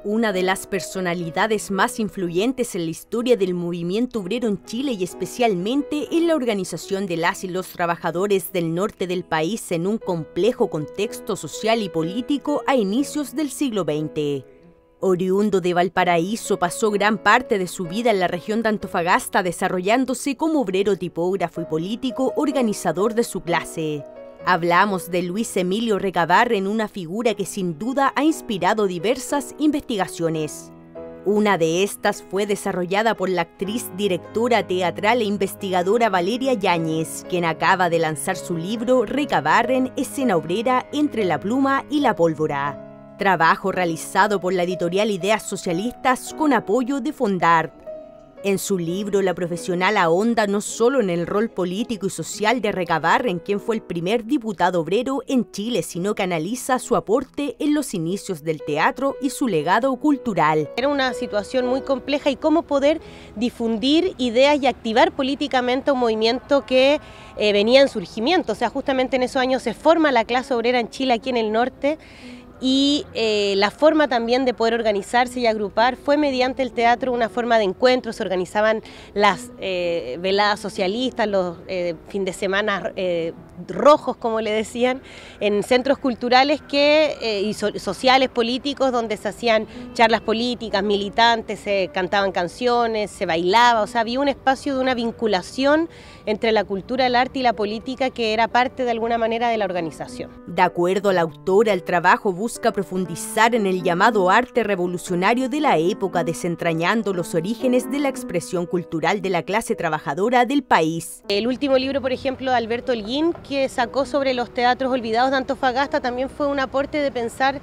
Una de las personalidades más influyentes en la historia del movimiento obrero en Chile y especialmente en la organización de las y los trabajadores del norte del país en un complejo contexto social y político a inicios del siglo XX. Oriundo de Valparaíso, pasó gran parte de su vida en la región de Antofagasta desarrollándose como obrero tipógrafo y político organizador de su clase. Hablamos de Luis Emilio Recabarren, una figura que sin duda ha inspirado diversas investigaciones. Una de estas fue desarrollada por la actriz, directora teatral e investigadora Valeria Yáñez, quien acaba de lanzar su libro Recabarren, escena obrera entre la pluma y la pólvora. Trabajo realizado por la editorial Ideas Socialistas con apoyo de Fondart. En su libro, la profesional ahonda no solo en el rol político y social de Recabarren, quien fue el primer diputado obrero en Chile, sino que analiza su aporte en los inicios del teatro y su legado cultural. Era una situación muy compleja y cómo poder difundir ideas y activar políticamente un movimiento que venía en surgimiento. O sea, justamente en esos años se forma la clase obrera en Chile, aquí en el norte, y la forma también de poder organizarse y agrupar fue mediante el teatro, una forma de encuentro. Se organizaban las veladas socialistas, los fin de semana rojos, como le decían, en centros culturales y sociales, políticos, donde se hacían charlas políticas, militantes, se cantaban canciones, se bailaba. O sea, había un espacio de una vinculación entre la cultura, el arte y la política que era parte de alguna manera de la organización. De acuerdo a la autora, el trabajo busca profundizar en el llamado arte revolucionario de la época, desentrañando los orígenes de la expresión cultural de la clase trabajadora del país. El último libro, por ejemplo, de Alberto Holguín, que sacó sobre los teatros olvidados de Antofagasta, también fue un aporte de pensar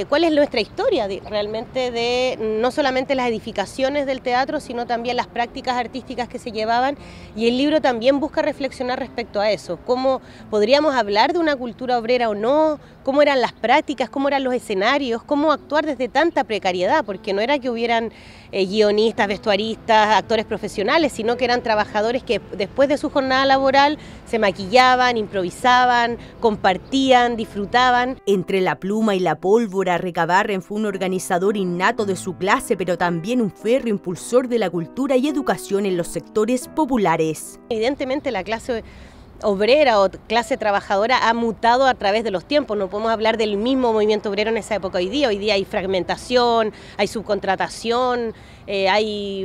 cuál es nuestra historia realmente de no solamente las edificaciones del teatro, sino también las prácticas artísticas que se llevaban, y el libro también busca reflexionar respecto a eso, cómo podríamos hablar de una cultura obrera o no, cómo eran las prácticas, cómo eran los escenarios, cómo actuar desde tanta precariedad, porque no era que hubieran guionistas, vestuaristas, actores profesionales, sino que eran trabajadores que después de su jornada laboral se maquillaban, improvisaban, compartían, disfrutaban. Entre la pluma y la pólvora, Recabarren fue un organizador innato de su clase, pero también un férreo impulsor de la cultura y educación en los sectores populares. Evidentemente la clase obrera o clase trabajadora ha mutado a través de los tiempos. No podemos hablar del mismo movimiento obrero en esa época. Hoy día hay fragmentación, hay subcontratación, hay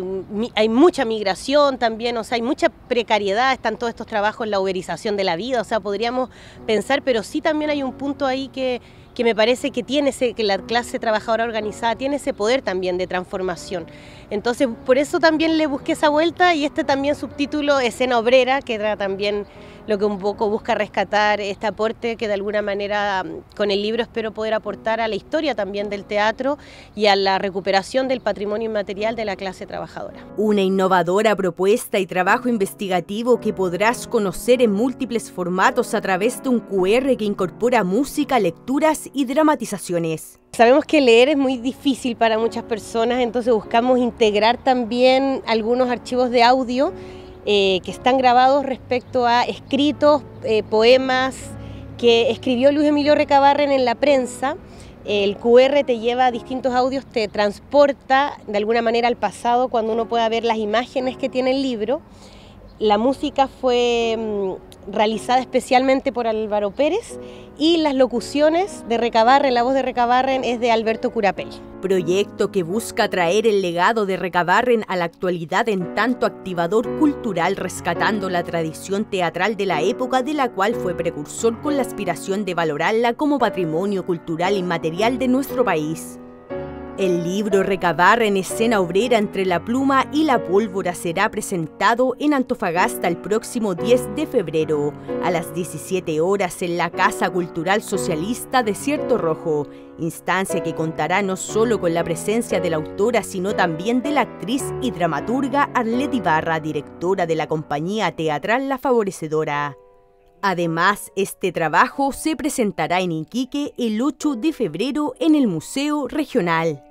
mucha migración también, o sea, hay mucha precariedad, están todos estos trabajos, la uberización de la vida, o sea, podríamos pensar, pero sí también hay un punto ahí que me parece que que la clase trabajadora organizada tiene ese poder también de transformación. Entonces, por eso también le busqué esa vuelta, y este también subtítulo, Escena Obrera, que era también lo que un poco busca rescatar este aporte que de alguna manera con el libro espero poder aportar a la historia también del teatro y a la recuperación del patrimonio inmaterial de la clase trabajadora. Una innovadora propuesta y trabajo investigativo que podrás conocer en múltiples formatos a través de un QR que incorpora música, lecturas y dramatizaciones. Sabemos que leer es muy difícil para muchas personas, entonces buscamos integrar también algunos archivos de audio que están grabados respecto a escritos, poemas que escribió Luis Emilio Recabarren en la prensa. El QR te lleva a distintos audios, te transporta de alguna manera al pasado cuando uno pueda ver las imágenes que tiene el libro. La música fue realizada especialmente por Álvaro Pérez y las locuciones de Recabarren, la voz de Recabarren es de Alberto Curapel. Proyecto que busca traer el legado de Recabarren a la actualidad en tanto activador cultural, rescatando la tradición teatral de la época de la cual fue precursor con la aspiración de valorarla como patrimonio cultural inmaterial de nuestro país. El libro Recabarren, escena obrera entre la pluma y la pólvora será presentado en Antofagasta el próximo 10 de febrero a las 17 horas en la Casa Cultural Socialista Desierto Rojo, instancia que contará no solo con la presencia de la autora, sino también de la actriz y dramaturga Arlet Ibarra, directora de la compañía teatral La Favorecedora. Además, este trabajo se presentará en Iquique el 8 de febrero en el Museo Regional.